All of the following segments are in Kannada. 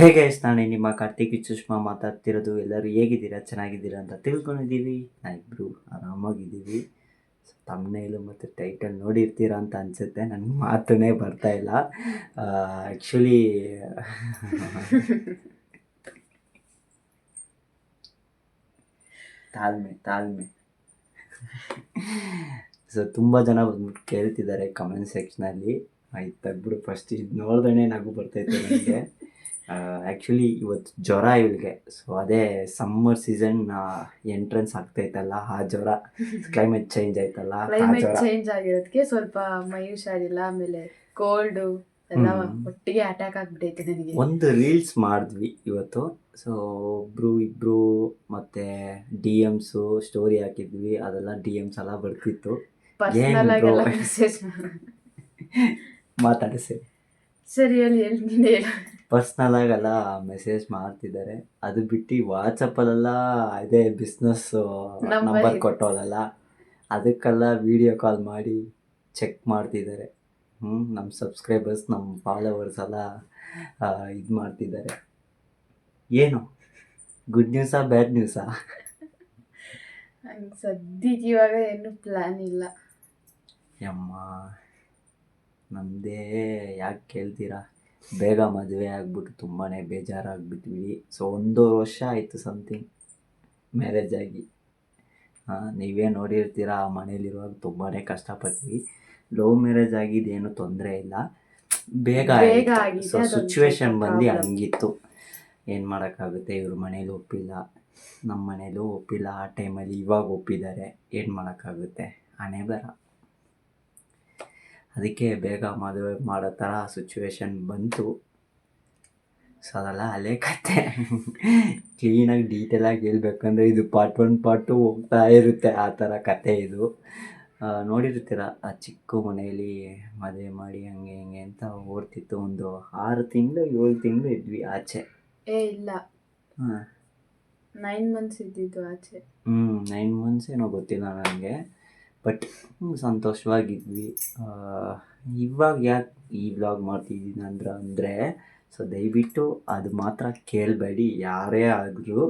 ಹೇಗೆ ನಾನು ನಿಮ್ಮ ಕಾರ್ತಿಕ್ ಸುಷ್ಮಾ ಮಾತಾಡ್ತಿರೋದು. ಎಲ್ಲರೂ ಹೇಗಿದ್ದೀರಾ, ಚೆನ್ನಾಗಿದ್ದೀರಾ ಅಂತ ತಿಳ್ಕೊಂಡಿದ್ದೀವಿ. ನಾವಿಬ್ಬರು ಆರಾಮಾಗಿದ್ದೀವಿ. ತಮ್ಮನೇಲು ಮತ್ತು ಟೈಟಲ್ ನೋಡಿರ್ತೀರಾ ಅಂತ ಅನಿಸುತ್ತೆ. ನನಗೆ ಮಾತೇ ಬರ್ತಾ ಇಲ್ಲ. ಆ್ಯಕ್ಚುಲಿ ತಾಳ್ಮೆ. ಸೊ ತುಂಬ ಜನ ಬಂದ್ಬಿಟ್ಟು ಕೇಳ್ತಿದ್ದಾರೆ ಕಮೆಂಟ್ ಸೆಕ್ಷನಲ್ಲಿ. ಆಯ್ತು ತೆಗ್ಬಿಡು, ಫಸ್ಟ್ ಇದು ನೋಡ್ದೇ ನಗು ಬರ್ತೈತೆ ನನಗೆ. ಆ್ಯಕ್ಚುಲಿ ಇವತ್ತು ಜ್ವರ ಇವಳಿಗೆ. ಸೊ ಅದೇ ಸಮ್ಮರ್ ಸೀಸನ್ ಎಂಟ್ರೆನ್ಸ್ ಆಗ್ತೈತಲ್ಲ, ಆ ಜ್ವರ. ಕ್ಲೈಮೇಟ್ ಚೇಂಜ್ ಆಯ್ತಲ್ಲ, ಕ್ಲೈಮೇಟ್ ಚೇಂಜ್ ಆಗಿರೋದಕ್ಕೆ ಸ್ವಲ್ಪ ಮೈ ಹುಷಾರಿಲ್ಲ, ಆಮೇಲೆ ಕೋಲ್ಡು ಎಲ್ಲ ಒಟ್ಟಿಗೆ ಅಟ್ಯಾಕ್ ಆಗ್ಬಿಟ್ಟೈತೆ ನನಗೆ. ಒಂದು ರೀಲ್ಸ್ ಮಾಡಿದ್ವಿ ಇವತ್ತು. ಸೊ ಇಬ್ರು ಮತ್ತೆ DMs ಸ್ಟೋರಿ ಹಾಕಿದ್ವಿ. ಅದೆಲ್ಲ DMs ಎಲ್ಲ ಬರ್ತಿತ್ತು. ಪರ್ಸನಲ್ ಆಗೆಲ್ಲ ಮೆಸೇಜ್ ಮಾತಾಡಿಸಿ ಸರಿ ಹೇಳಿ ನೀನು ಹೇಳು. ಪರ್ಸ್ನಲ್ ಆಗೆಲ್ಲ ಮೆಸೇಜ್ ಮಾಡ್ತಿದ್ದಾರೆ. ಅದು ಬಿಟ್ಟು ವಾಟ್ಸಪ್ಪಲ್ಲೆಲ್ಲ ಅದೇ ಬಿಸ್ನೆಸ್ ನಂಬರ್ ಕೊಟ್ಟೋದಲ್ಲ, ಅದಕ್ಕೆಲ್ಲ ವಿಡಿಯೋ ಕಾಲ್ ಮಾಡಿ ಚೆಕ್ ಮಾಡ್ತಿದ್ದಾರೆ. ನಮ್ಮ ಸಬ್ಸ್ಕ್ರೈಬರ್ಸ್, ನಮ್ಮ ಫಾಲೋವರ್ಸ್ ಎಲ್ಲ ಇದು ಮಾಡ್ತಿದ್ದಾರೆ. ಏನು ಗುಡ್ ನ್ಯೂಸಾ ಬ್ಯಾಡ್ ನ್ಯೂಸಾ? ಸದ್ಯಕ್ಕೆ ಇವಾಗ ಏನು ಪ್ಲ್ಯಾನ್ ಇಲ್ಲ. ಯಮ್ಮ, ನಮ್ಮದೇ ಯಾಕೆ ಕೇಳ್ತೀರಾ? ಬೇಗ ಮದುವೆ ಆಗ್ಬಿಟ್ಟು ತುಂಬಾ ಬೇಜಾರಾಗ್ಬಿಟ್ವಿ. ಸೊ 1 ವರ್ಷ ಆಯಿತು ಸಮಥಿಂಗ್ ಮ್ಯಾರೇಜ್ ಆಗಿ. ನೀವೇ ನೋಡಿರ್ತೀರ, ಆ ಮನೇಲಿರುವಾಗ ತುಂಬಾ ಕಷ್ಟಪಟ್ವಿ. ಲವ್ ಮ್ಯಾರೇಜ್ ಆಗಿದ್ದೇನು ತೊಂದರೆ ಇಲ್ಲ, ಬೇಗ ಆಯಿತು. ಸೊ ಸಿಚುವೇಶನ್ ಬಂದು ಹಂಗಿತ್ತು. ಏನು ಮಾಡೋಕ್ಕಾಗುತ್ತೆ? ಇವ್ರ ಮನೇಲಿ ಒಪ್ಪಿಲ್ಲ, ನಮ್ಮ ಮನೇಲೂ ಒಪ್ಪಿಲ್ಲ ಆ ಟೈಮಲ್ಲಿ. ಇವಾಗ ಒಪ್ಪಿದ್ದಾರೆ, ಏನು ಮಾಡೋಕ್ಕಾಗುತ್ತೆ? ಹಣೆ ಬರ. ಅದಕ್ಕೆ ಬೇಗ ಮದುವೆ ಮಾಡೋ ಥರ ಸಿಚುವೇಶನ್ ಬಂತು. ಸೊ ಅದೆಲ್ಲ ಹಳೆ ಕತೆ. ಕ್ಲೀನಾಗಿ ಡೀಟೇಲಾಗಿ ಹೇಳ್ಬೇಕಂದ್ರೆ ಇದು ಪಾರ್ಟ್ 1 ಪಾರ್ಟ್ 2 ಹೋಗ್ತಾ ಇರುತ್ತೆ, ಆ ಥರ ಕತೆ ಇದು. ನೋಡಿರ್ತೀರ, ಆ ಚಿಕ್ಕ ಮನೆಯಲ್ಲಿ ಮದುವೆ ಮಾಡಿ ಹಂಗೆ ಹಿಂಗೆ ಅಂತ ಓಡ್ತಿತ್ತು. ಒಂದು 6 ತಿಂಗಳು 7 ತಿಂಗಳು ಇದ್ವಿ ಆಚೆ. ಇಲ್ಲ 9 ಮಂತ್ಸ್ ಇದ್ದಿದ್ದು ಆಚೆ. 9 ಮಂತ್ಸ್ ಏನೋ ಗೊತ್ತಿಲ್ಲ ನನಗೆ, ಬಟ್ ಸಂತೋಷವಾಗಿದ್ವಿ. ಇವಾಗ ಯಾಕೆ ಈ ವ್ಲಾಗ್ ಮಾಡ್ತಿದ್ದೀನಿ ಅಂದರೆ ಸೊ ದಯವಿಟ್ಟು ಅದು ಮಾತ್ರ ಕೇಳಬೇಡಿ, ಯಾರೇ ಆದರೂ.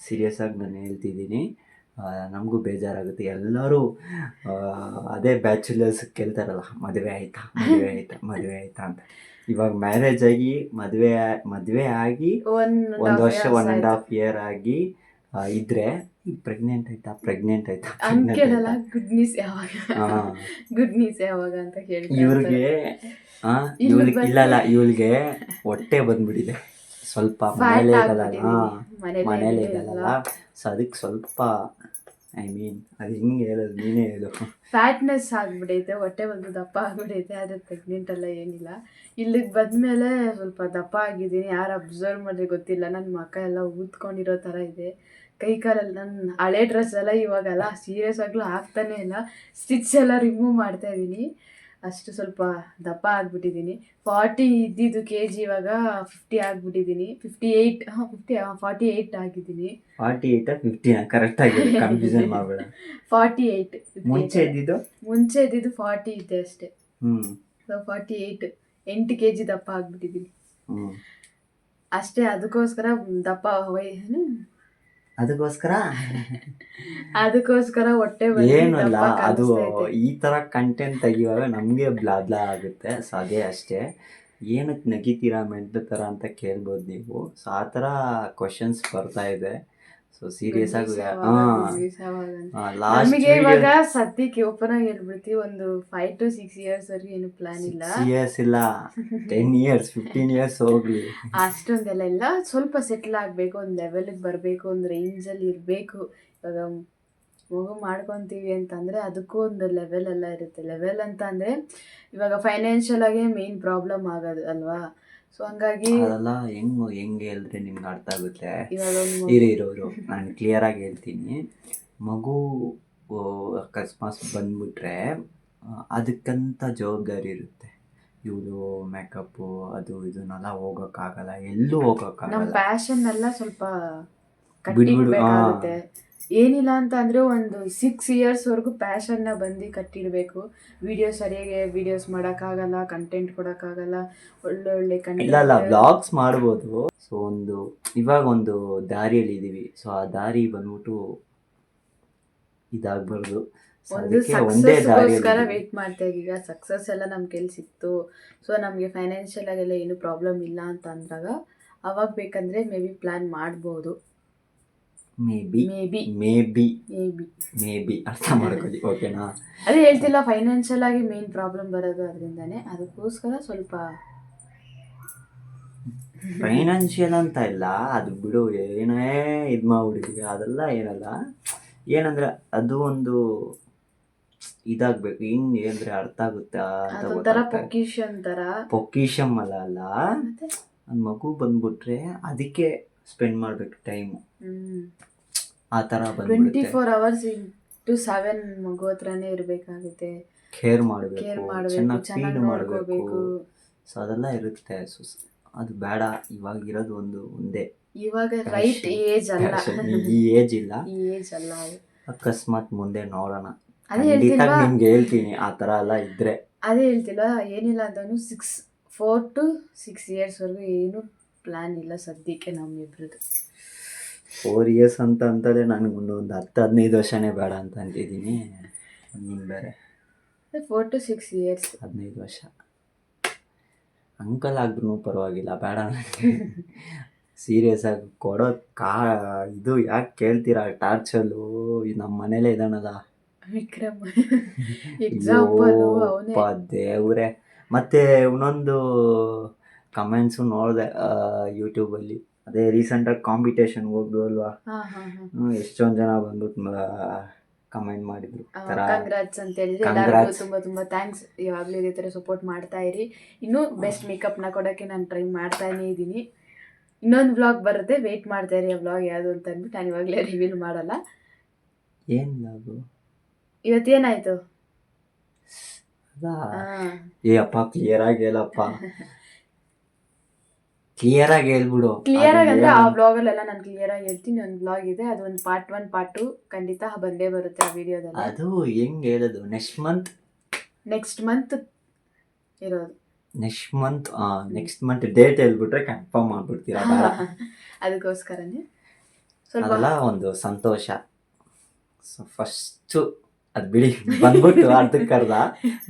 ಸೀರಿಯಸ್ಸಾಗಿ ನಾನು ಹೇಳ್ತಿದ್ದೀನಿ. ನಮಗೂ ಬೇಜಾರಾಗುತ್ತೆ. ಎಲ್ಲರೂ ಅದೇ ಬ್ಯಾಚುಲರ್ಸ್ ಕೇಳ್ತಾರಲ್ಲ, ಮದುವೆ ಆಯಿತಾ ಅಂತ. ಇವಾಗ ಮ್ಯಾರೇಜ್ ಆಗಿ ಮದುವೆ ಆಗಿ 1 ವರ್ಷ 1.5 ಇಯರ್ ಆಗಿ ಇದ್ರೆ ಪ್ರೆಗ್ನೆಂಟ್ ಆಯ್ತಾ ಅಂಕೇಳಲ್ಲ. ಗುಡ್ ನ್ಯೂಸ್ ಯಾವಾಗ ಅಂತ ಕೇಳಿ ಇವ್ರಿಗೆ ಇವಳಿಗೆ ಹೊಟ್ಟೆ ಬಂದ್ಬಿಟ್ಟಿದೆ ಸ್ವಲ್ಪ. ಮನೇಲೇ ಇರಲ್ಲ. ಸೊ ಅದಕ್ಕೆ ಸ್ವಲ್ಪ ಅದು ಹಿಂಗೆ ಹೇಳೋದು, ನೀನೇ ಹೇಳು. ಫ್ಯಾಟ್ನೆಸ್ ಆಗ್ಬಿಡೈತೆ, ಹೊಟ್ಟೆ ಒಂದು ದಪ್ಪ ಆಗ್ಬಿಡೈತೆ. ಆದರೆ ಪ್ರೆಗ್ನೆಂಟ್ ಎಲ್ಲ ಏನಿಲ್ಲ. ಇಲ್ಲಿಗೆ ಬಂದಮೇಲೆ ಸ್ವಲ್ಪ ದಪ್ಪ ಆಗಿದ್ದೀನಿ. ಯಾರು ಅಬ್ಸರ್ವ್ ಮಾಡಿದ್ರೆ ಗೊತ್ತಿಲ್ಲ, ನನ್ನ ಮುಖ ಎಲ್ಲ ಊದ್ಕೊಂಡಿರೋ ಥರ ಇದೆ. ಕೈ ಕಾಲಲ್ಲಿ ನನ್ನ ಹಳೆ ಡ್ರೆಸ್ ಎಲ್ಲ ಇವಾಗೆಲ್ಲ ಸೀರಿಯಸ್ ಆಗ್ಲೂ ಆಗ್ತಾನೇ ಇಲ್ಲ. ಸ್ಟಿಚ್ ಎಲ್ಲ ರಿಮೂವ್ ಮಾಡ್ತಾಯಿದ್ದೀನಿ. ಅಷ್ಟು ಸ್ವಲ್ಪ ದಪ್ಪ ಆಗಿಬಿಟ್ಟಿದ್ದೀನಿ. 40 ಇದ್ದಿದ್ದು kg ಇವಾಗ 50 ಆಗಿಬಿಟ್ಟಿದ್ದೀನಿ. 48 ಆಗಿದ್ದೀನಿ. 48 ಕರೆಕ್ಟಾಗಿ ಕನ್ಫ್ಯೂಷನ್ ಮಾಡಬೇಡ. 48 ಮುಂಚೆ ಇದ್ದಿದ್ದು 40 ಇದೆ ಅಷ್ಟೇ. ಸೊ 48 8 kg ದಪ್ಪ ಆಗಿಬಿಟ್ಟಿದ್ದೀನಿ ಅಷ್ಟೇ. ಅದಕ್ಕೋಸ್ಕರ ದಪ್ಪ ಅದಕ್ಕೋಸ್ಕರ ಹೊಟ್ಟೆ ಏನಲ್ಲ, ಅದು ಈ ಥರ ಕಂಟೆಂಟ್ ತೆಗಿಯುವಾಗ ನಮಗೆ ಬ್ಲಾ ಆಗುತ್ತೆ. ಸೊ ಅದೇ ಅಷ್ಟೇ. ಏನಕ್ಕೆ ನಗಿತೀರಾ ಮೆಂಟಲ್ ಥರ ಅಂತ ಕೇಳ್ಬೋದು ನೀವು. ಸೊ ಆ ಥರ ಕ್ವಶನ್ಸ್ ಬರ್ತಾ ಇದೆ. ಸೊ ಸೀರಿಯಸ್ ಆಗಿ ನಮಗೆ ಇವಾಗ ಸದ್ಯಕ್ಕೆ ಓಪನ್ ಆಗಿ ಹೇಳ್ಬಿಡ್ತೀವಿ, ಒಂದು 5 to 6 years ವರೆಗೂ ಏನು ಪ್ಲಾನ್ ಇಲ್ಲ. 6 years ಇಲ್ಲ, 10 years 15 years ಹೋಗ್ಲಿ. ಅಷ್ಟೊಂದೆಲ್ಲ ಇಲ್ಲ. ಸ್ವಲ್ಪ ಸೆಟ್ಲ್ ಆಗಬೇಕು, ಒಂದು ಲೆವೆಲ್ಗೆ ಬರಬೇಕು, ಒಂದು ರೇಂಜಲ್ಲಿ ಇರಬೇಕು. ಇವಾಗ ಮಗು ಮಾಡ್ಕೊತೀವಿ ಅಂತಂದರೆ ಅದಕ್ಕೂ ಒಂದು ಲೆವೆಲ್ ಎಲ್ಲ ಇರುತ್ತೆ. ಲೆವೆಲ್ ಅಂತ ಅಂದರೆ ಇವಾಗ ಫೈನಾನ್ಷಿಯಲ್ ಆಗಿ ಮೇನ್ ಪ್ರಾಬ್ಲಮ್ ಆಗೋದು ಅಲ್ವಾ. ಸೊ ಹಂಗಾಗಿ ಅದೆಲ್ಲ ಹೆಂಗೆ ಹೇಳಿದ್ರೆ ನಿಮ್ಗೆ ಅರ್ಥ ಆಗುತ್ತೆ. ಇರೋರು ನಾನು ಕ್ಲಿಯರಾಗಿ ಹೇಳ್ತೀನಿ. ಮಗು ಅಕಸ್ಮಾತ್ ಬಂದ್ಬಿಟ್ರೆ ಅದಕ್ಕಂತ ಜವಾಬ್ದಾರಿ ಇರುತ್ತೆ. ಇವಳು ಮೇಕಪ್ಪು ಅದು ಇದನ್ನೆಲ್ಲ ಹೋಗೋಕ್ಕಾಗಲ್ಲ, ಎಲ್ಲೂ ಹೋಗೋಕ್ಕಾಗಲ್ಲ. ನಮ್ಮ ಪ್ಯಾಷನ್ ಎಲ್ಲ ಸ್ವಲ್ಪ ಬಿಡ್ಬಿಡು. ಏನಿಲ್ಲ ಅಂತ ಅಂದರೆ ಒಂದು 6 ಇಯರ್ಸ್ವರೆಗೂ ಪ್ಯಾಷನ್ನ ಬಂದು ಕಟ್ಟಿಡಬೇಕು. ಸರಿಯಾಗಿ ವೀಡಿಯೋಸ್ ಮಾಡೋಕ್ಕಾಗಲ್ಲ, ಕಂಟೆಂಟ್ ಕೊಡೋಕ್ಕಾಗಲ್ಲ, ಒಳ್ಳೆ ಇಲ್ಲ ಕಂಟೆಂಟ್. ವ್ಲಾಗ್ಸ್ ಮಾಡ್ಬೋದು. ಸೊ ಇವಾಗ ಒಂದು ದಾರಿಯಲ್ಲಿ ಇದ್ದೀವಿ. ಸೊ ಆ ದಾರಿ ಬಂದ್ಬಿಟ್ಟು ಇದಾಗಬಾರ್ದು. ಒಂದು ಸಕ್ಸಸ್ಗೋಸ್ಕರ ವೆಯ್ಟ್ ಮಾಡ್ತಾ ಇದೀವಿ. ಈಗ ಸಕ್ಸಸ್ ಎಲ್ಲ ನಮ್ಮ ಕೈಲಿ ಸಿಕ್ತು, ಸೊ ನಮಗೆ ಫೈನಾನ್ಷಿಯಲ್ ಆಗೆಲ್ಲ ಏನು ಪ್ರಾಬ್ಲಮ್ ಇಲ್ಲ ಅಂತ ಅಂದಾಗ ಅವಾಗ ಬೇಕಂದರೆ ಮೇ ಬಿ ಪ್ಲ್ಯಾನ್ ಮಾಡ್ಬೋದು. ಮೇ ಬಿ ಅರ್ಥ ಮಾಡ್ಕೊಳ್ಳಿ, ಓಕೆನಾ? ಅದೇ ಹೇಳ್ತಿಲ್ಲ, ಫೈನಾನ್ಷಿಯಲ್ ಆಗಿ ಮೇನ್ ಪ್ರಾಬ್ಲಮ್ ಬರೋದು ಅದರಿಂದಾನೆ. ಅದಕ್ಕೋಸ್ಕರ ಸ್ವಲ್ಪ ಫೈನಾನ್ಷಿಯಲ್ ಅಂತ ಇಲ್ಲ, ಅದು ಬಿಡು, ಏನೇ ಇದು ಮಾಡ್ಬಿಟ್ಟಿದ್ವಿ ಅದೆಲ್ಲ ಏನಲ್ಲ. ಏನಂದ್ರೆ ಅದು ಒಂದು ಇದಾಗಬೇಕು. ಹಿಂಗೆ ಅಂದರೆ ಅರ್ಥ ಆಗುತ್ತಾ ಅಂತ ಅದೊಂಥರ ಪೊಕಿಷನ್ ಥರ. ಪೊಕಿಷಮ್ ಅಲ್ಲ, ಅದು ಮಗು ಬಂದ್ಬಿಟ್ರೆ ಅದಕ್ಕೆ ಸ್ಪೆಂಡ್ ಮಾಡಬೇಕು ಟೈಮು. ಆ ಥರ 24 hours into 7 ಮಗು ಹತ್ರನೇ ಇರಬೇಕಾಗುತ್ತೆ. ಕೇರ್ ಮಾಡಬೇಕು, ಚೆನ್ನಾಗಿ ಫೀಡ್ ನೋಡ್ಕೋಬೇಕು. ಸೊ ಅದೆಲ್ಲ ಇರುತ್ತೆ. ಸೊ ಅದು ಬೇಡ. ಇವಾಗಿರೋದು ಒಂದೇ, ಇವಾಗ ರೈಟ್ ಏಜ್ ಅಲ್ಲ, ಈ ಏಜ್ ಇಲ್ಲ, ಈ ಏಜ್ ಅಲ್ಲ. ಅಕಸ್ಮಾತ್ ಮುಂದೆ ನೋಡೋಣ, ಅದೇ ಹೇಳ್ತಿಲ್ವಾ, ನಿಮ್ಗೆ ಹೇಳ್ತೀನಿ ಆ ಥರ ಎಲ್ಲ ಇದ್ರೆ. ಅದೇ ಹೇಳ್ತಿಲ್ಲ, ಏನಿಲ್ಲ ಅಂತಾನು 4 to 6 yearsವರೆಗೂ ಏನು ಪ್ಲ್ಯಾನ್ ಇಲ್ಲ ಸದ್ಯಕ್ಕೆ ನಮ್ಮಿಬ್ರದ್ದು. 4 years ಅಂತಲೇ ನನಗೆ ಒಂದು 10-15 ವರ್ಷನೇ ಬೇಡ ಅಂತ ಅಂತಿದ್ದೀನಿ. ನೀನು ಬೇರೆ 4 to 6 years, 15 ವರ್ಷ ಅಂಕಲ್ ಆದ್ರೂ ಪರವಾಗಿಲ್ಲ, ಬೇಡ ನನಗೆ. ಸೀರಿಯಸ್ ಆಗಿ ಕೊಡೋದು ಇದು ಯಾಕೆ ಕೇಳ್ತೀರಾ? ಟಾರ್ಚರು ನಮ್ಮ ಮನೇಲೇ ಇದ್ದಾನಲ್ಲ ವಿಕ್ರಮ್ ಎಕ್ಸಾಂಪಲ್ ಅವನೇ. ದೇವ್ರೆ. ಮತ್ತೆ ಇನ್ನೊಂದು ಕಮೆಂಟ್ಸು ನೋಡಿದೆ ಯೂಟ್ಯೂಬಲ್ಲಿ. ಅದೇ ರೀಸೆಂಟಾಗಿ ಕಾಂಪಿಟೇಷನ್ ಹೋಗ್ದಲ್ವಾ, ಎಷ್ಟೊಂದು ಜನ ಬಂದ್ಬಿಟ್ಟು ಕಮೆಂಟ್ ಮಾಡಿದ್ರು, ಕಂಗ್ರಾಟ್ಸ್ ಅಂತ ಹೇಳಿದ್ರೆ ಎಲ್ಲರಿಗೂ ತುಂಬ ತುಂಬ ಥ್ಯಾಂಕ್ಸ್. ಯಾವಾಗಲೂ ಇದೇ ಥರ ಸಪೋರ್ಟ್ ಮಾಡ್ತಾ ಇರಿ. ಇನ್ನೂ ಬೆಸ್ಟ್ ಮೇಕಪ್ನ ಕೊಡೋಕ್ಕೆ ನಾನು ಟ್ರೈ ಮಾಡ್ತಾನೇ ಇದ್ದೀನಿ. ಇನ್ನೊಂದು ವ್ಲಾಗ್ ಬರುತ್ತೆ, ವೆಯ್ಟ್ ಮಾಡ್ತಾ ಇರಿ. ಆ ವ್ಲಾಗ್ ಯಾವುದು ಅಂತ ಅಂದ್ಬಿಟ್ಟು ನಾನು ಇವಾಗಲೇ ರಿವೀಲ್ ಮಾಡಲ್ಲ. ಏನು ವ್ಲಾಗು? ಇವತ್ತೇನಾಯಿತು? ಅಪ್ಪ ಕ್ಲಿಯರಾಗಿ ಹೇಳಪ್ಪ, ಕ್ಲಿಯರಾಗಿ ಹೇಳ್ಬಿಡು. ಕ್ಲಿಯರಾಗಿ ಅಂದರೆ ಆ ವ್ಲಾಗಲ್ಲೆಲ್ಲ ನಾನು ಕ್ಲಿಯರಾಗಿ ಹೇಳ್ತೀನಿ. ಒಂದು ವ್ಲಾಗ್ ಇದೆ, ಅದು ಒಂದು ಪಾರ್ಟ್ 1 ಪಾರ್ಟ್ 2 ಖಂಡಿತ ಬಂದೇ ಬರುತ್ತೆ ಆ ವಿಡಿಯೋದಲ್ಲಿ. ಅದು ಹೆಂಗೆ ಹೇಳೋದು? ನೆಕ್ಸ್ಟ್ ಮಂತ್ ಇರೋದು. ನೆಕ್ಸ್ಟ್ ಮಂತ್ ಡೇಟ್ ಹೇಳ್ಬಿಟ್ರೆ ಕನ್ಫರ್ಮ್ ಮಾಡ್ಬಿಡ್ತೀರಾ? ಅದಕ್ಕೋಸ್ಕರನೇ ಅದೆಲ್ಲ ಒಂದು ಸಂತೋಷ. ಸೊ ಫಸ್ಟು ಅದು ಬಿಡಿ, ಬಂದ್ಬಿಟ್ಟು ಅರ್ಧಕ್ಕರ್ಧ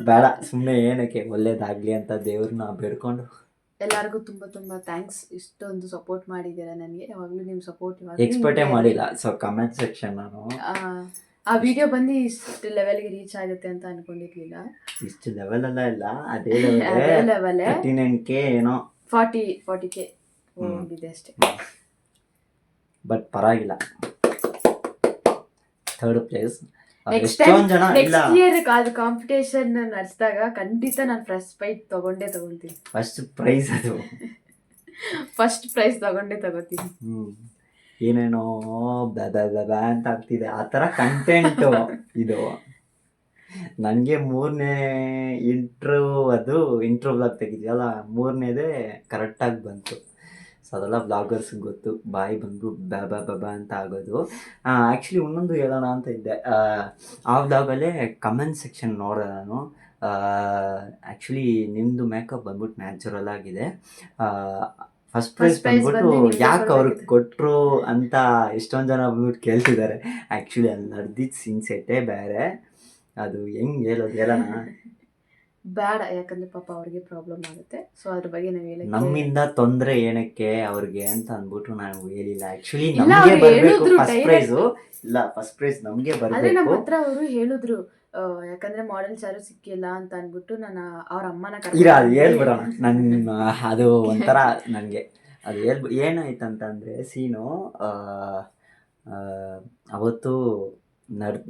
ಬೇಡ, ಸುಮ್ಮನೆ ಏನಕ್ಕೆ, ಒಳ್ಳೇದಾಗಲಿ ಅಂತ ದೇವ್ರನ್ನ ಬೇಡ್ಕೊಂಡು. ಎಲ್ಲರಿಗೂ ತುಂಬ ತುಂಬ ಥ್ಯಾಂಕ್ಸ್. ಇಷ್ಟೊಂದು ಸಪೋರ್ಟ್ ಮಾಡಿದ್ದೀರಾ ನನಗೆ. ಯಾವಾಗಲೂ ನಿಮ್ಮ ಸಪೋರ್ಟ್ ಎಕ್ಸ್ಪೆಕ್ಟೇ ಮಾಡಿಲ್ಲ. ಸೊ ಕಮೆಂಟ್ ಸೆಕ್ಷನ್ ನಾನು ಆ ವಿಡಿಯೋ ಬಂದು ಇಷ್ಟು ಲೆವೆಲ್ಗೆ ರೀಚ್ ಆಗುತ್ತೆ ಅಂತ ಅನ್ಕೊಂಡಿರ್ಲಿಲ್ಲ. ಇಷ್ಟು ಲೆವೆಲ್ ಎಲ್ಲ ಇಲ್ಲ, ಅದೇ ಲೆವೆಲ್ 39K ಏನೋ 40K ಹೋಗಿದೆ ಅಷ್ಟೇ. ಬಟ್ ಪರವಾಗಿಲ್ಲ, 3rd place. ನೆಕ್ಸ್ಟ್ ಇಯರ್ ಅದು ಕಾಂಪಿಟೇಷನ್ ನಡೆಸಿದಾಗ ಖಂಡಿತ ನಾನು ತಗೊಂತೀನಿ. ಫಸ್ಟ್ ಪ್ರೈಸ್ ತಗೋತೀನಿ. ಏನೇನೋ ಅಂತ ಆಗ್ತಿದೆ ಆ ಥರ ಕಂಟೆಂಟು ಇದು. ನನಗೆ 3ನೇ ಇಂಟ್ರೋ ವ್ಲಾಗ್ ತೆಗಿದ್ಯಲ್ಲ, 3ನೇದೇ ಕರೆಕ್ಟಾಗಿ ಬಂತು. ಸೊ ಅದೆಲ್ಲ ಬ್ಲಾಗರ್ಸ್ಗೆ ಗೊತ್ತು, ಬಾಯಿ ಬಂದು ಬಾ ಅಂತ ಆಗೋದು. ಆ್ಯಕ್ಚುಲಿ ಇನ್ನೊಂದು ಹೇಳೋಣ ಅಂತ ಇದ್ದೆ. ಆ ವ್ಲಾಗಲ್ಲೇ ಕಮೆಂಟ್ ಸೆಕ್ಷನ್ ನೋಡಿದೆ ನಾನು. ಆ್ಯಕ್ಚುಲಿ ನಿಮ್ಮದು ಮೇಕಪ್ ಬಂದ್ಬಿಟ್ಟು ನ್ಯಾಚುರಲ್ ಆಗಿದೆ, ಫಸ್ಟ್ ಪ್ರೈಸ್ ಬಂದ್ಬಿಟ್ಟು ಯಾಕೆ ಅವ್ರಿಗೆ ಕೊಟ್ಟರು ಅಂತ ಎಷ್ಟೊಂದು ಜನ ಬಂದ್ಬಿಟ್ಟು ಕೇಳ್ತಿದ್ದಾರೆ. ಆ್ಯಕ್ಚುಲಿ ಅಲ್ಲಿ ನಡೆದಿದ್ದು ಸೀನ್ಸೆಟ್ಟೇ ಬೇರೆ. ಅದು ಹೆಂಗೆ ಹೇಳೋಣ? ಬೇಡ, ಯಾಕಂದ್ರೆ ಪಾಪ ಅವ್ರಿಗೆ ಪ್ರಾಬ್ಲಮ್ ಆಗುತ್ತೆ. ಸೊ ಅದ್ರ ಬಗ್ಗೆ ನಾವು ಹೇಳಿ, ನಮ್ಮಿಂದ ತೊಂದರೆ ಏನಕ್ಕೆ ಅವ್ರಿಗೆ ಅಂತ ಅಂದ್ಬಿಟ್ಟು ನಾವು ಹೇಳಿಲ್ಲ. ಆ್ಯಕ್ಚುಲಿ ನಮಗೆ ಬರಬೇಕು ಫಸ್ಟ್ ಪ್ರೈಸ್ ನಮಗೆ ಬರಬೇಕು. ನಮ್ಮ ಹತ್ರ ಅವರು ಹೇಳಿದ್ರು, ಯಾಕಂದ್ರೆ ಮಾಡೆಲ್ಸ್ ಯಾರು ಸಿಕ್ಕಿಲ್ಲ ಅಂತ ಅಂದ್ಬಿಟ್ಟು ನಾನು ಅವ್ರ ಅಮ್ಮನ ಅದು ಹೇಳ್ಬಿಡೋಣ. ಅದು ಒಂಥರ ನನಗೆ ಅದು ಏನಾಯ್ತಂತಂದರೆ ಸೀನು ಅವತ್ತು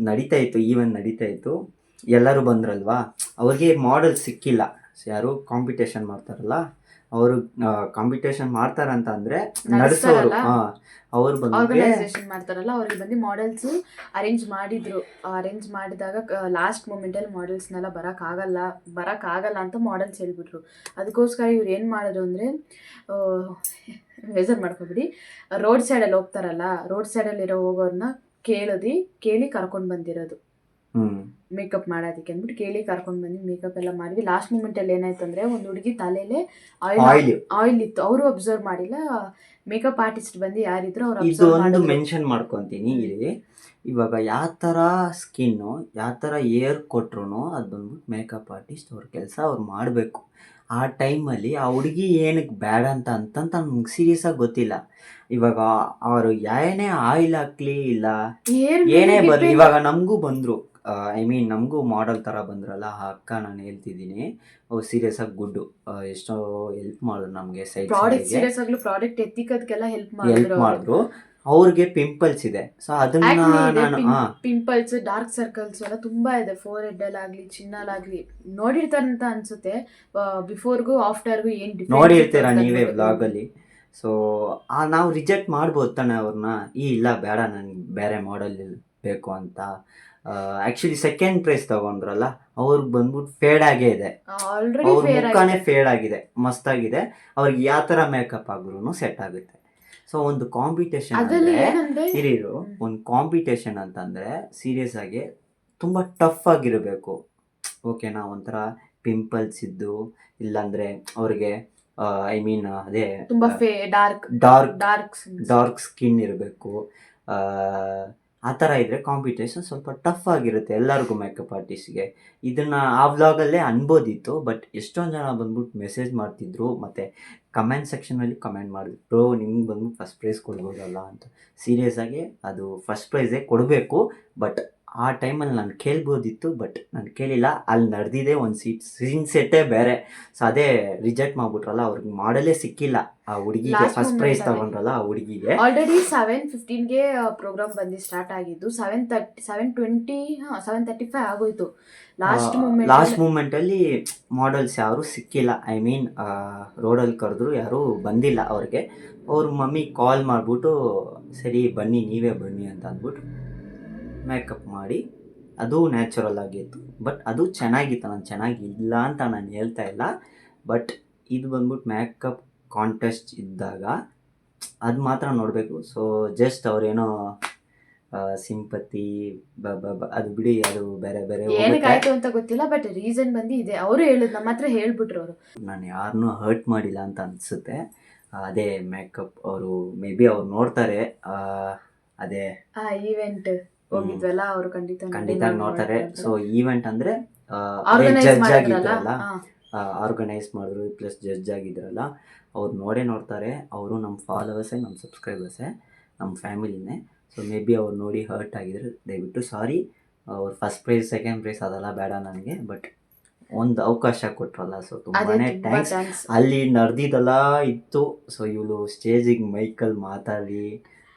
ನಡೀತಾ ಇತ್ತು, ಈವೆಂಟ್ ನಡೀತಾ ಇತ್ತು. ಎಲ್ಲರೂ ಬಂದ್ರಲ್ವಾ, ಅವ್ರಿಗೆ ಮಾಡೆಲ್ ಸಿಕ್ಕಿಲ್ಲ. ಯಾರು ಕಾಂಪಿಟೇಷನ್ ಮಾಡ್ತಾರಲ್ಲ ಅವರು, ಕಾಂಪಿಟೇಷನ್ ಮಾಡ್ತಾರಂತ ಅಂದರೆ ನಡೆಸೋರು, ಅವ್ರು ಬಂದು ಆರ್ಗನೈಸೇಷನ್ ಮಾಡ್ತಾರಲ್ಲ, ಅವ್ರಿಗೆ ಬಂದು ಮಾಡೆಲ್ಸ್ ಅರೇಂಜ್ ಮಾಡಿದ್ರು. ಅರೇಂಜ್ ಮಾಡಿದಾಗ ಲಾಸ್ಟ್ ಮೂಮೆಂಟಲ್ಲಿ ಮಾಡೆಲ್ಸ್ನೆಲ್ಲ ಬರೋಕ್ಕಾಗಲ್ಲ ಅಂತ ಮಾಡೆಲ್ಸ್ ಹೇಳ್ಬಿಟ್ರು. ಅದಕ್ಕೋಸ್ಕರ ಇವ್ರು ಏನು ಮಾಡಿದ್ರು ಅಂದರೆ, ಬೇಜಾರು ಮಾಡ್ಕೊಬಿಡಿ, ರೋಡ್ ಸೈಡಲ್ಲಿ ಹೋಗ್ತಾರಲ್ಲ, ರೋಡ್ ಸೈಡಲ್ಲಿರೋ ಹೋಗೋರನ್ನ ಕೇಳಿ ಕರ್ಕೊಂಡು ಬಂದಿರೋದು ಹ್ಮ್ ಮೇಕಪ್ ಮಾಡೋದಕ್ಕೆ ಅಂದ್ಬಿಟ್ಟು ಕೇಳಿ ಕರ್ಕೊಂಡು ಬಂದು ಮೇಕಪ್ ಎಲ್ಲ ಮಾಡಿದ್ವಿ. ಲಾಸ್ಟ್ ಮೂಮೆಂಟಲ್ಲಿ ಏನಾಯ್ತು ಅಂದರೆ ಒಂದು ಹುಡುಗಿ ತಲೆಯಲ್ಲೇ ಆಯಿಲ್ ಆಯಿಲ್ ಇತ್ತು. ಅವರು ಅಬ್ಸರ್ವ್ ಮಾಡಿಲ್ಲ, ಮೇಕಪ್ ಆರ್ಟಿಸ್ಟ್ ಬಂದು ಯಾರಿದ್ರು ಅವ್ರು ಇದು ಅಬ್ಸರ್ವ್ ಒಂದು ಮಾಡಿದ್ರು. ಮೆನ್ಷನ್ ಮಾಡ್ಕೊತೀನಿ ಇಲ್ಲಿ. ಇವಾಗ ಯಾವ ಥರ ಸ್ಕಿನ್ನು ಯಾವ ಥರ ಏರ್ ಕೊಟ್ರು ಅದು ಬಂದ್ಬಿಟ್ಟು ಮೇಕಪ್ ಆರ್ಟಿಸ್ಟ್ ಅವ್ರ ಕೆಲಸ ಅವ್ರು ಮಾಡಬೇಕು. ಆ ಟೈಮಲ್ಲಿ ಆ ಹುಡುಗಿ ಏನಕ್ಕೆ ಬೇಡ ಅಂತ ನಮ್ಗೆ ಸೀರಿಯಸ್ ಆಗಿ ಗೊತ್ತಿಲ್ಲ. ಇವಾಗ ಅವರು ಏನೇ ಆಯಿಲ್ ಹಾಕ್ಲಿ ಇಲ್ಲ ಏನೇ ಬರಲಿ, ಇವಾಗ ನಮಗೂ ಬಂದರು, ಐ ಮೀನ್ ನಮಗೂ ಮಾಡೆಲ್ ಥರ ಬಂದ್ರಲ್ಲ ಆ ಅಕ್ಕ, ನಾನು ಹೇಳ್ತಿದ್ದೀನಿ ಅವ್ರು ಸೀರಿಯಸ್ ಆಗಿ ಗುಡ್ಡು, ಎಷ್ಟೋ ಹೆಲ್ಪ್ ಮಾಡಿದ್ರು ನಮಗೆ ಪ್ರಾಡಕ್ಟ್ ಸೀರಿಯಸ್ ಆಗಲು ಪ್ರಾಡಕ್ಟ್ ಎತ್ತಿಕೋದಕ್ಕೆಲ್ಲ ಹೆಲ್ಪ್ ಮಾಡಿದ್ರು. ಅವ್ರಿಗೆ ಪಿಂಪಲ್ಸ್ ಇದೆ, ಸೊ ಅದನ್ನ ನಾನು ಪಿಂಪಲ್ಸ್ ಡಾರ್ಕ್ ಸರ್ಕಲ್ಸ್ ಎಲ್ಲ ತುಂಬಾ ಇದೆ, ಫೋರ್ ಹೆಡ್ ಅಲ್ಲಾಗ್ಲಿ ಚಿನ್ನಲಾಗ್ಲಿ ನೋಡಿರ್ತಾರಂತ ಅನ್ಸುತ್ತೆ. ಬಿಫೋರ್ಗೂ ಆಫ್ಟರ್ಗೂ ಏನ್ ನೋಡಿರ್ತೀರಾ ನೀವೇ ವ್ಲಾಗಲ್ಲಿ. ಸೊ ನಾವು ರಿಜೆಕ್ಟ್ ಮಾಡ್ಬೋದು ತಾನೆ ಅವ್ರನ್ನ, ಇಲ್ಲ ಬೇಡ ನನಗೆ ಬೇರೆ ಮಾಡೆಲ್ ಬೇಕು ಅಂತ. ಆ್ಯಕ್ಚುಲಿ ಸೆಕೆಂಡ್ ಪ್ರೈಸ್ ತಗೊಂಡ್ರಲ್ಲ ಅವ್ರಿಗೆ ಬಂದ್ಬಿಟ್ಟು ಫೇಡ್ ಆಗೇ ಇದೆ, ಅವ್ರ ಮುಖನೇ ಫೇಡ್ ಆಗಿದೆ, ಮಸ್ತಾಗಿದೆ. ಅವ್ರಿಗೆ ಯಾವ ಥರ ಮೇಕಪ್ ಆದ್ರೂ ಸೆಟ್ ಆಗುತ್ತೆ. ಸೊ ಒಂದು ಕಾಂಪಿಟೇಷನ್ ಇರಿರು, ಒಂದು ಕಾಂಪಿಟೇಷನ್ ಅಂತಂದರೆ ಸೀರಿಯಸ್ ಆಗಿ ತುಂಬ ಟಫ್ ಆಗಿರಬೇಕು, ಓಕೆನಾ. ಒಂಥರ ಪಿಂಪಲ್ಸ್ ಇದ್ದು, ಇಲ್ಲಾಂದರೆ ಅವ್ರಿಗೆ ಐ ಮೀನ್ ಅದೇ ತುಂಬ ಡಾರ್ಕ್ ಸ್ಕಿನ್ ಇರಬೇಕು. ಆ ಥರ ಇದ್ದರೆ ಕಾಂಪಿಟೇಷನ್ ಸ್ವಲ್ಪ ಟಫ್ ಆಗಿರುತ್ತೆ ಎಲ್ಲರಿಗೂ, ಮೇಕಪ್ ಆರ್ಟಿಸ್ಟ್ಗೆ. ಇದನ್ನು ಆ ವ್ಲಾಗಲ್ಲೇ ಅನ್ಬೋದಿತ್ತು, ಬಟ್ ಎಷ್ಟೊಂದು ಜನ ಬಂದ್ಬಿಟ್ಟು ಮೆಸೇಜ್ ಮಾಡ್ತಿದ್ರು, ಮತ್ತು ಕಮೆಂಟ್ ಸೆಕ್ಷನಲ್ಲಿ ಕಮೆಂಟ್ ಮಾಡಿದ್ರು, ನಿಮ್ಗೆ ಬಂದ್ಬಿಟ್ಟು ಫಸ್ಟ್ ಪ್ರೈಸ್ ಕೊಡ್ಬೋದಲ್ಲ ಅಂತ. ಸೀರಿಯಸ್ ಆಗಿ ಅದು ಫಸ್ಟ್ ಪ್ರೈಸೇ ಕೊಡಬೇಕು, ಬಟ್ ಆ ಟೈಮಲ್ಲಿ ನಾನು ಕೇಳ್ಬೋದಿತ್ತು, ಬಟ್ ನಾನು ಕೇಳಿಲ್ಲ. ಅಲ್ಲಿ ನಡೆದಿದೆ ಒಂದು ಸೀನ್ ಸೆಟ್ಟೇ ಬೇರೆ. ಸೊ ಅದೇ ರಿಜೆಕ್ಟ್ ಮಾಡ್ಬಿಟ್ರಲ್ಲ, ಅವ್ರಿಗೆ ಮಾಡಲೇ ಸಿಕ್ಕಿಲ್ಲ ಆ ಹುಡುಗಿಗೆ, ಫಸ್ಟ್ ಪ್ರೈಸ್ ತಗೊಂಡ್ರಲ್ಲ ಆ ಹುಡುಗಿಗೆ. ಆಲ್ರೆಡಿ 7:15ಗೆ ಪ್ರೋಗ್ರಾಮ್ ಬಂದು ಸ್ಟಾರ್ಟ್ ಆಗಿದ್ದು, 7:35 ಆಗೋಯ್ತು. ಲಾಸ್ಟ್ ಮೂಮೆಂಟಲ್ಲಿ ಮಾಡೆಲ್ಸ್ ಯಾರು ಸಿಕ್ಕಿಲ್ಲ, ಐ ಮೀನ್ ರೋಡಲ್ಲಿ ಕರೆದ್ರು ಯಾರೂ ಬಂದಿಲ್ಲ ಅವ್ರಿಗೆ. ಅವ್ರ ಮಮ್ಮಿ ಕಾಲ್ ಮಾಡಿಬಿಟ್ಟು ಸರಿ ಬನ್ನಿ, ನೀವೇ ಬನ್ನಿ ಅಂತ ಅಂದ್ಬಿಟ್ಟು ಮೇಕಪ್ ಮಾಡಿ, ಅದು ನ್ಯಾಚುರಲ್ ಆಗಿತ್ತು. ಬಟ್ ಅದು ಚೆನ್ನಾಗಿತ್ತು, ನಾನು ಚೆನ್ನಾಗಿಲ್ಲ ಅಂತ ನಾನು ಹೇಳ್ತಾ ಇಲ್ಲ. ಬಟ್ ಇದು ಬಂದ್ಬಿಟ್ಟು ಮೇಕಪ್ ಕಾಂಟೆಸ್ಟ್ ಇದ್ದಾಗ ಅದು ಮಾತ್ರ ನೋಡಬೇಕು. ಸೊ ಜಸ್ಟ್ ಅವ್ರೇನೋ ಸಿಂಪತಿ ಅದು ಬಿಡಿ, ಅದು ಬೇರೆ ಬೇರೆ ಏನಕ್ಕಾಯ್ತು ಅಂತ ಗೊತ್ತಿಲ್ಲ, ಬಟ್ ರೀಸನ್ ಬಂದು ಇದೆ. ಅವರು ಹೇಳಿದ್ ನಮ್ಮ ಹತ್ರ ಹೇಳ್ಬಿಟ್ರು ಅವರು. ನಾನು ಯಾರನ್ನೂ ಹರ್ಟ್ ಮಾಡಿಲ್ಲ ಅಂತ ಅನಿಸುತ್ತೆ. ಅದೇ ಮೇಕಪ್ ಅವರು ಮೇ ಬಿ ಅವ್ರು ನೋಡ್ತಾರೆ, ಅದೇ ಈವೆಂಟ್ ಹೋಗಿದ್ವಲ್ಲ ಅವರು ಖಂಡಿತ ನೋಡ್ತಾರೆ. ಸೊ ಈವೆಂಟ್ ಅಂದರೆ ಜಡ್ಜ್ ಆಗಿದ್ರಲ್ಲ, ಆರ್ಗನೈಸ್ ಮಾಡಿದ್ರು ಪ್ಲಸ್ ಜಡ್ಜ್ ಆಗಿದ್ರಲ್ಲ, ಅವ್ರು ನೋಡ್ತಾರೆ. ಅವರು ನಮ್ಮ ಫಾಲೋವರ್ಸೇ, ನಮ್ಮ ಸಬ್ಸ್ಕ್ರೈಬರ್ಸೇ, ನಮ್ಮ ಫ್ಯಾಮಿಲಿನೇ. ಸೊ ಮೇ ಬಿ ಅವ್ರು ನೋಡಿ ಹರ್ಟ್ ಆಗಿದ್ರೆ ದಯವಿಟ್ಟು ಸಾರಿ. ಅವ್ರು ಫಸ್ಟ್ ಪ್ರೈಸ್ ಸೆಕೆಂಡ್ ಪ್ರೈಸ್ ಅದೆಲ್ಲ ಬೇಡ ನನಗೆ, ಬಟ್ ಒಂದು ಅವಕಾಶ ಕೊಟ್ರಲ್ಲ, ಸೊ ತುಂಬಾ ಥ್ಯಾಂಕ್ಸ್. ಅಲ್ಲಿ ನಡೆದಿದ್ದೆಲ್ಲ ಇತ್ತು. ಸೊ ಇವಳು ಸ್ಟೇಜಿಗೆ ಮೈಕಲ್ಲಿ ಮಾತಾಡಿ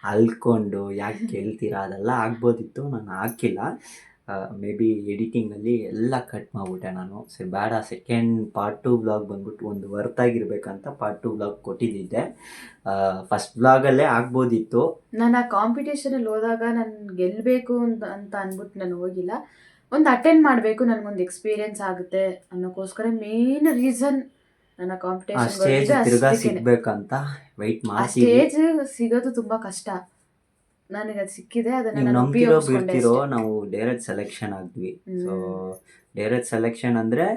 ಅಲ್ಕೊಂಡು ಯಾಕೆ ಕೇಳ್ತೀರಾ ಅದೆಲ್ಲ ಆಗ್ಬೋದಿತ್ತು, ನಾನು ಹಾಕಿಲ್ಲ. ಮೇ ಬಿ ಎಡಿಟಿಂಗಲ್ಲಿ ಎಲ್ಲ ಕಟ್ ಮಾಡಿಬಿಟ್ಟೆ ನಾನು. ಸರಿ ಬೇಡ, ಸೆಕೆಂಡ್ ಪಾರ್ಟ್ 2 ವ್ಲಾಗ್ ಬಂದ್ಬಿಟ್ಟು ಒಂದು ವರ್ತಾಗಿರ್ಬೇಕಂತ ಪಾರ್ಟ್ 2 ವ್ಲಾಗ್ ಕೊಟ್ಟಿದ್ದೆ. ಫಸ್ಟ್ ವ್ಲಾಗಲ್ಲೇ ಆಗ್ಬೋದಿತ್ತು. ನಾನು ಆ ಕಾಂಪಿಟೇಷನಲ್ಲಿ ಹೋದಾಗ ನಾನು ಗೆಲ್ಲಬೇಕು ಅಂತ ಅಂದ್ಬಿಟ್ಟು ನಾನು ಹೋಗಿಲ್ಲ. ಒಂದು ಅಟೆಂಡ್ ಮಾಡಬೇಕು, ನನಗೊಂದು ಎಕ್ಸ್ಪೀರಿಯನ್ಸ್ ಆಗುತ್ತೆ ಅನ್ನೋಕ್ಕೋಸ್ಕರ ಮೇನ್ ರೀಸನ್ ನನ್ನ ಕಾಂಪಿಟೇಷನ್ ಸಿಗ್ಬೇಕಂತ ವೆಯ್ಟ್ ಮಾಡ್ತೀನಿ. ಸ್ಟೇಜ್ ಸಿಗೋದು ತುಂಬ ಕಷ್ಟ, ನನಗೆ ಅದು ಸಿಕ್ಕಿದೆ. ಅದನ್ನು ನಂಬಿರೋ ಬಿಡ್ತಿರೋ, ನಾವು ಡೈರೆಕ್ಟ್ ಸೆಲೆಕ್ಷನ್ ಆಗಿದ್ವಿ. ಸೊ ಡೈರೆಕ್ಟ್ ಸೆಲೆಕ್ಷನ್ ಅಂದರೆ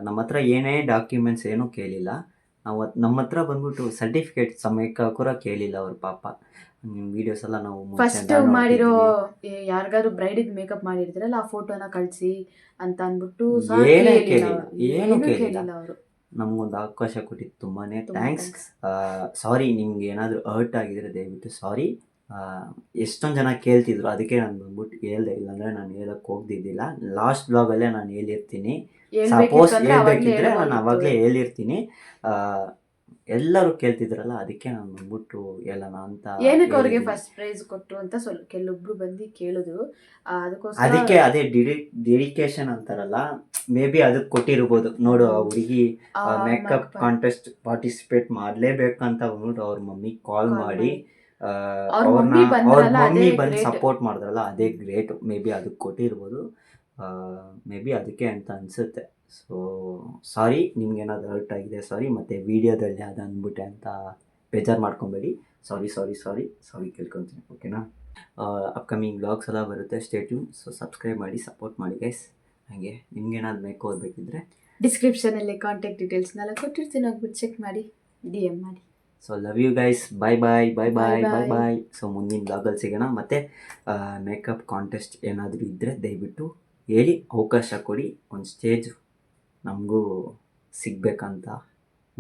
ನಮ್ಮ ಹತ್ರ ಏನೇ ಡಾಕ್ಯುಮೆಂಟ್ಸ್ ಏನೂ ಕೇಳಿಲ್ಲ. ನಮ್ಮ ಹತ್ರ ಬಂದ್ಬಿಟ್ಟು ಸರ್ಟಿಫಿಕೇಟ್ ಸಮೇತ ಕೂಡ ಕೇಳಿಲ್ಲ ಅವ್ರ ಪಾಪ. ವಿಡಿಯೋಸ್ ಎಲ್ಲ ನಾವು ಫಸ್ಟ್ ಮಾಡಿರೋ ಯಾರಿಗಾದ್ರು ಬ್ರೈಡಿಗೆ ಮೇಕಪ್ ಮಾಡಿರ್ತೀರಲ್ಲ, ಆ ಫೋಟೋನ ಕಳಿಸಿ ಅಂತ ಅಂದ್ಬಿಟ್ಟು ಏನು ಕೇಳಿಲ್ಲ ಅವರು. ನಮಗೊಂದು ಅವಕಾಶ ಕೊಟ್ಟಿದ್ದು ತುಂಬಾ ಥ್ಯಾಂಕ್ಸ್. ಸಾರಿ, ನಿಮ್ಗೆ ಏನಾದರೂ ಹರ್ಟ್ ಆಗಿದ್ರೆ ದಯವಿಟ್ಟು ಸಾರಿ. ಎಷ್ಟೊಂದು ಜನ ಕೇಳ್ತಿದ್ರು, ಅದಕ್ಕೆ ನಾನು ಬಂದ್ಬಿಟ್ಟು ಹೇಳ್ದೆ, ಇಲ್ಲಾಂದರೆ ನಾನು ಹೇಳಕ್ಕೆ ಹೋಗ್ದಿದ್ದಿಲ್ಲ. ಲಾಸ್ಟ್ ಬ್ಲಾಗಲ್ಲೇ ನಾನು ಹೇಳಿರ್ತೀನಿ, ಸಪೋಸ್ ಹೇಳ್ಬೇಕಿದ್ರೆ ನಾನು ಆವಾಗಲೇ ಹೇಳಿರ್ತೀನಿ. ಎಲ್ಲರೂ ಕೇಳ್ತಿದ್ರಲ್ಲ, ಅದಕ್ಕೆ ನಾನು ಬಂದ್ಬಿಟ್ಟು ಹೇಳೋಣ ಅಂತ. ಏನಕ್ಕೆ ಅವ್ರಿಗೆ ಫಸ್ಟ್ ಪ್ರೈಸ್ ಕೊಟ್ಟರು ಅಂತ ಕೆಲವೊಬ್ರು ಬಂದು ಕೇಳಿದ್ರು, ಅದಕ್ಕೋಸ್ಕರ ಅದಕ್ಕೆ ಅದೇ ಡೆಡಿಕೇಶನ್ ಅಂತಾರಲ್ಲ, ಮೇ ಬಿ ಅದಕ್ಕೆ ಕೊಟ್ಟಿರ್ಬೋದು. ನೋಡು, ಆ ಹುಡುಗಿ ಮೇಕಪ್ ಕಾಂಟೆಸ್ಟ್ ಪಾರ್ಟಿಸಿಪೇಟ್ ಮಾಡಲೇಬೇಕಂತ ಬಂದ್ಬಿಟ್ಟು ಅವ್ರ ಮಮ್ಮಿ ಕಾಲ್ ಮಾಡಿ ಅವ್ರ ಮಮ್ಮಿ ಬಂದು ಸಪೋರ್ಟ್ ಮಾಡಿದ್ರಲ್ಲ, ಅದೇ ಗ್ರೇಟ್. ಮೇ ಬಿ ಅದಕ್ಕೆ ಕೊಟ್ಟಿರ್ಬೋದು, ಮೇ ಬಿ ಅದಕ್ಕೆ ಅಂತ ಅನಿಸುತ್ತೆ. ಸೊ ಸಾರಿ, ನಿಮ್ಗೇನಾದ್ರು ಹರ್ಟ್ ಆಗಿದೆ ಸಾರಿ. ಮತ್ತು ವೀಡಿಯೋದಲ್ಲಿ ಅದು ಅಂದ್ಬಿಟ್ಟೆ ಅಂತ ಬೇಜಾರು ಮಾಡ್ಕೊಬೇಡಿ. ಸಾರಿ ಕೇಳ್ಕೊತೀನಿ, ಓಕೆನಾ. ಅಪ್ಕಮಿಂಗ್ ಬ್ಲಾಗ್ಸ್ ಎಲ್ಲ ಬರುತ್ತೆ, ಸ್ಟೇ ಟ್ಯೂನ್. ಸೊ ಸಬ್ಸ್ಕ್ರೈಬ್ ಮಾಡಿ, ಸಪೋರ್ಟ್ ಮಾಡಿ ಗೈಸ್. ಹಾಗೆ ನಿಮ್ಗೇನಾದ್ರು ಮೇಕ್ ಬೇಕಿದ್ರೆ ಡಿಸ್ಕ್ರಿಪ್ಷನಲ್ಲಿ ಕಾಂಟ್ಯಾಕ್ಟ್ ಡೀಟೇಲ್ಸ್ನೆಲ್ಲ ಕೊಟ್ಟಿರ್ತೀನಿ, ಹೋಗ್ಬಿಟ್ಟು ಚೆಕ್ ಮಾಡಿ, DM ಮಾಡಿ. So love you guys, bye bye bye bye Bye bye bye. Bye. So ಮುಂದಿನ ಬ್ಲಾಗಲ್ಲಿ ಸಿಗೋಣ. ಮತ್ತು ಮೇಕಪ್ ಕಾಂಟೆಸ್ಟ್ ಏನಾದರೂ ಇದ್ದರೆ ದಯವಿಟ್ಟು ಹೇಳಿ, ಅವಕಾಶ ಕೊಡಿ. ಒಂದು ಸ್ಟೇಜ್ ನಮಗೂ ಸಿಗಬೇಕಂತ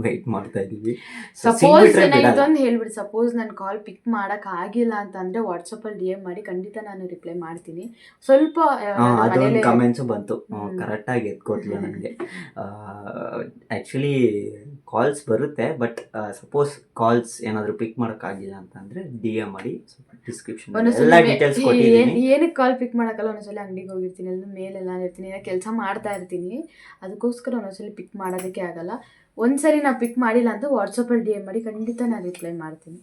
ವೆಯ್ಟ್ ಮಾಡ್ತಾ ಇದ್ದೀವಿ. ಸಪೋಸ್ ನಾನು ಇದೊಂದು ಹೇಳ್ಬಿಡಿ, ಸಪೋಸ್ ನಾನು ಕಾಲ್ ಪಿಕ್ ಮಾಡೋಕೆ ಆಗಿಲ್ಲ ಅಂತಂದರೆ ವಾಟ್ಸಪ್ಪಲ್ಲಿ DM ಮಾಡಿ, ಖಂಡಿತ ನಾನು ರಿಪ್ಲೈ ಮಾಡ್ತೀನಿ. ಸ್ವಲ್ಪ ಅದೊಂದು ಕಮೆಂಟ್ಸು ಬಂತು, ಕರೆಕ್ಟಾಗಿ ಎತ್ಕೊಟ್ಲು ನನಗೆ. ಆ್ಯಕ್ಚುಲಿ ಕಾಲ್ಸ್ ಬರುತ್ತೆ, ಬಟ್ ಸಪೋಸ್ ಕಾಲ್ಸ್ ಏನಾದರೂ ಪಿಕ್ ಮಾಡೋಕ್ಕಾಗಿಲ್ಲ ಅಂತಂದರೆ DM ಮಾಡಿ. ಡಿಸ್ಕ್ರಿಪ್ಷನ್ ಎಲ್ಲ ಡೀಟೇಲ್ಸ್ ಕೊಟ್ಟಿದ್ದೀನಿ. ಏನಕ್ಕೆ ಕಾಲ್ ಪಿಕ್ ಮಾಡೋಕ್ಕಲ್ಲ, ಒಂದೊಂದ್ಸಲ ಅಂಗಡಿಗೆ ಹೋಗಿರ್ತೀನಿ, ಎಲ್ಲ ಮೇಲೆಲ್ಲ ಇರ್ತೀನಿ, ಏನೋ ಕೆಲಸ ಮಾಡ್ತಾ ಇರ್ತೀನಿ, ಅದಕ್ಕೋಸ್ಕರ ಒಂದೊಂದ್ಸಲ ಪಿಕ್ ಮಾಡೋದಕ್ಕೆ ಆಗಲ್ಲ. ಒಂದ್ಸರಿ ನಾವು ಪಿಕ್ ಮಾಡಿಲ್ಲ ಅಂತ ವಾಟ್ಸಪ್ಪಲ್ಲಿ DM ಮಾಡಿ, ಖಂಡಿತ ನಾನು ರಿಪ್ಲೈ ಮಾಡ್ತೀನಿ.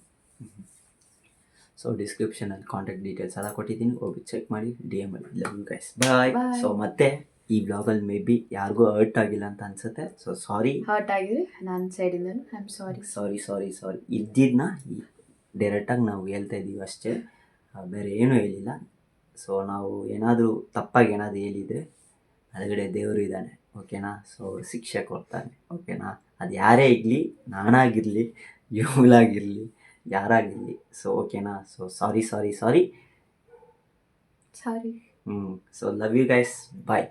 ಸೊ ಡಿಸ್ಕ್ರಿಪ್ಷನಲ್ಲಿ ಕಾಂಟ್ಯಾಕ್ಟ್ ಡೀಟೇಲ್ಸ್ ಎಲ್ಲ ಕೊಟ್ಟಿದ್ದೀನಿ, ಹೋಗಿ ಚೆಕ್ ಮಾಡಿ, DM ಮಾಡಿ. Love you guys, bye. So ಮತ್ತೆ ಈ ಬ್ಲಾಗಲ್ಲಿ ಮೇ ಬಿ ಯಾರಿಗೂ ಹರ್ಟ್ ಆಗಿಲ್ಲ ಅಂತ ಅನ್ಸುತ್ತೆ. ಸೊ ಸಾರಿ, ಹರ್ಟ್ ಆಗಿದೆ ನನ್ನ ಸೈಡಿಂದನು, ಐ ಆಮ್ ಸಾರಿ. ಇದ್ದಿದ್ದನ್ನ ಡೈರೆಕ್ಟಾಗಿ ನಾವು ಹೇಳ್ತಾ ಇದ್ದೀವಿ ಅಷ್ಟೇ, ಬೇರೆ ಏನೂ ಹೇಳಿಲ್ಲ. ಸೊ ನಾವು ಏನಾದರೂ ತಪ್ಪಾಗಿ ಏನಾದರೂ ಹೇಳಿದರೆ ಅದಗಡೆ ದೇವರು ಇದ್ದಾನೆ, ಓಕೆನಾ. ಸೊ ಅವ್ರು ಶಿಕ್ಷೆ ಕೊಡ್ತಾನೆ, ಓಕೆನಾ. ಅದು ಯಾರೇ ಇರಲಿ, ನಾನಾಗಿರಲಿ, ಇವಳಾಗಿರಲಿ, ಯಾರಾಗಿರಲಿ. ಸೊ ಓಕೆನಾ. So sorry. Sorry. So love you guys, bye.